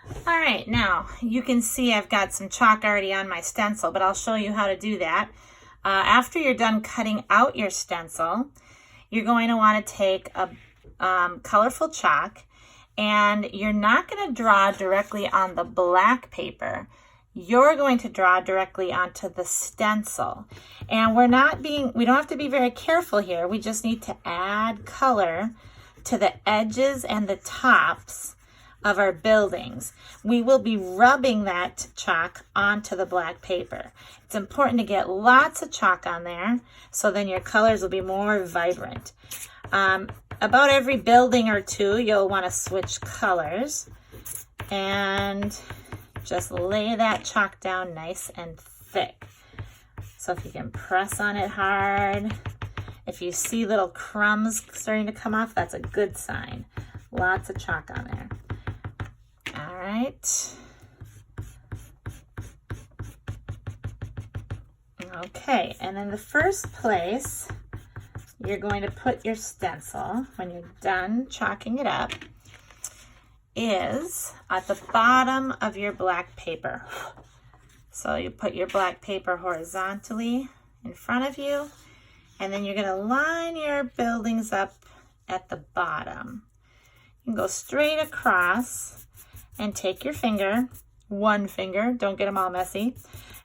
All right, now you can see I've got some chalk already on my stencil, but I'll show you how to do that. After you're done cutting out your stencil, you're going to want to take a colorful chalk, and you're not going to draw directly on the black paper. You're going to draw directly onto the stencil. And we don't have to be very careful here. We just need to add color to the edges and the tops of our buildings. We will be rubbing that chalk onto the black paper. It's important to get lots of chalk on there, so then your colors will be more vibrant. About every building or two, you'll want to switch colors and just lay that chalk down nice and thick. So if you can press on it hard, if you see little crumbs starting to come off, that's a good sign. Lots of chalk on there. All right. Okay, and in the first place, you're going to put your stencil, when you're done chalking it up, is at the bottom of your black paper. So you put your black paper horizontally in front of you, and then you're going to line your buildings up at the bottom. You can go straight across and take your finger, one finger, don't get them all messy,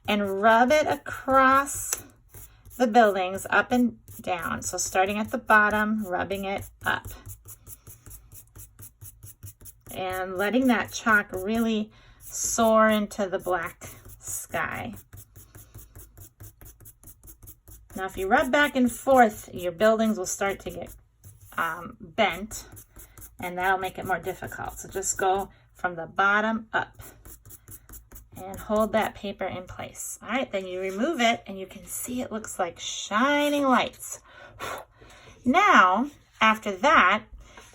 and rub it across the buildings up and down. So starting at the bottom, rubbing it up. And letting that chalk really soar into the black sky. Now if you rub back and forth, your buildings will start to get bent, and that'll make it more difficult. So just go from the bottom up and hold that paper in place. All right, then you remove it and you can see it looks like shining lights. Now, after that,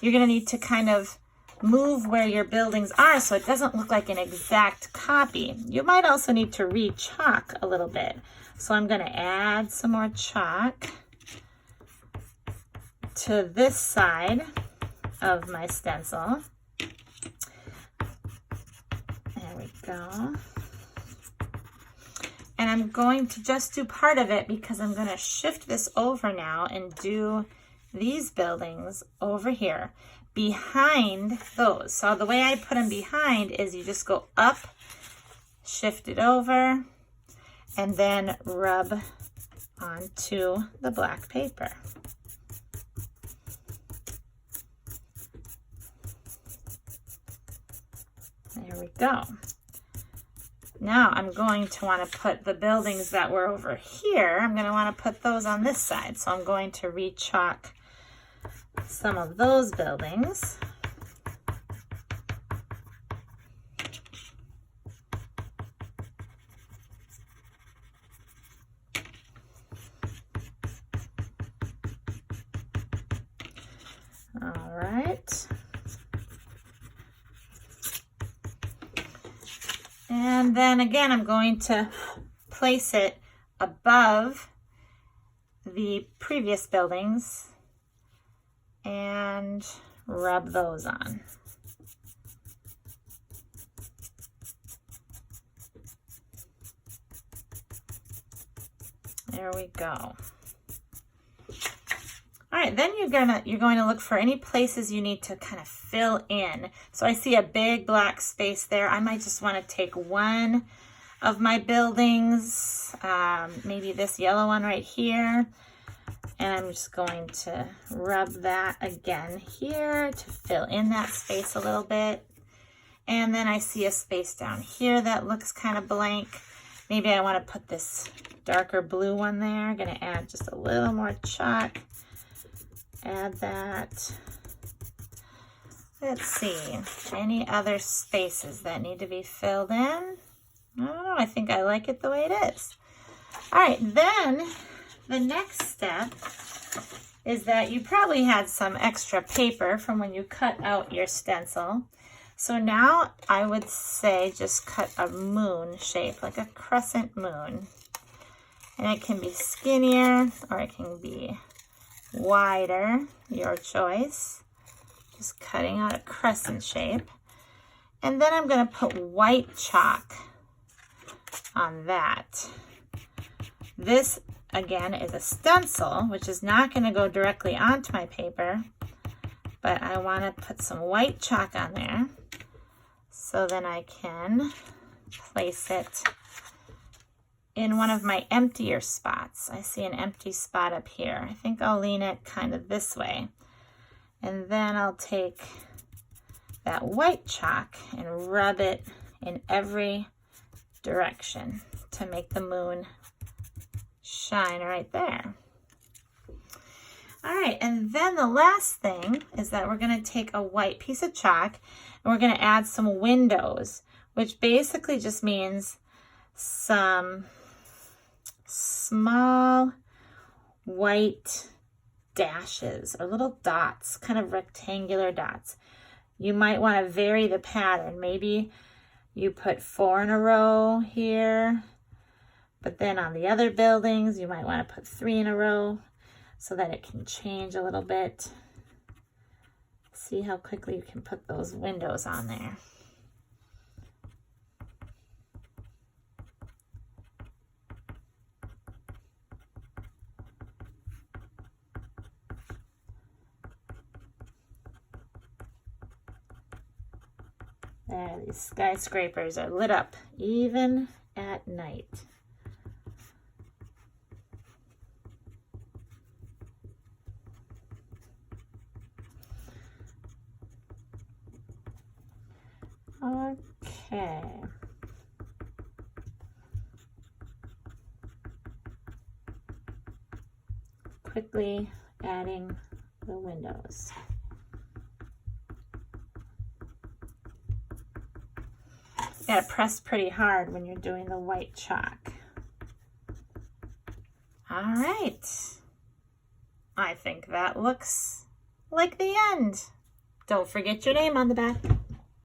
you're gonna need to kind of move where your buildings are so it doesn't look like an exact copy. You might also need to re-chalk a little bit. So I'm gonna add some more chalk to this side of my stencil. There we go. And I'm going to just do part of it because I'm going to shift this over now and do these buildings over here behind those. So the way I put them behind is you just go up, shift it over, and then rub onto the black paper. There we go. Now I'm going to want to put the buildings that were over here, I'm going to want to put those on this side. So I'm going to re-chalk some of those buildings. All right. And then again, I'm going to place it above the previous buildings and rub those on. There we go. All right, then you're going to look for any places you need to kind of fill in. So I see a big black space there. I might just want to take one of my buildings, maybe this yellow one right here, and I'm just going to rub that again here to fill in that space a little bit. And then I see a space down here that looks kind of blank. Maybe I want to put this darker blue one there. I'm going to add just a little more chalk. Add that. Let's see, any other spaces that need to be filled in? I don't know, I think I like it the way it is. All right, then the next step is that you probably had some extra paper from when you cut out your stencil. So now I would say just cut a moon shape, like a crescent moon. And it can be skinnier or it can be wider, your choice. Just cutting out a crescent shape. And then I'm going to put white chalk on that. This, again, is a stencil, which is not going to go directly onto my paper, but I want to put some white chalk on there so then I can place it in one of my emptier spots. I see an empty spot up here. I think I'll lean it kind of this way. And then I'll take that white chalk and rub it in every direction to make the moon shine right there. All right, and then the last thing is that we're going to take a white piece of chalk and we're going to add some windows, which basically just means some small white dashes or little dots, kind of rectangular dots. You might want to vary the pattern. Maybe you put 4 in a row here, but then on the other buildings, you might want to put 3 in a row so that it can change a little bit. See how quickly you can put those windows on there. There, these skyscrapers are lit up even at night. Okay. Quickly adding the windows. You gotta press pretty hard when you're doing the white chalk. All right. I think that looks like the end. Don't forget your name on the back.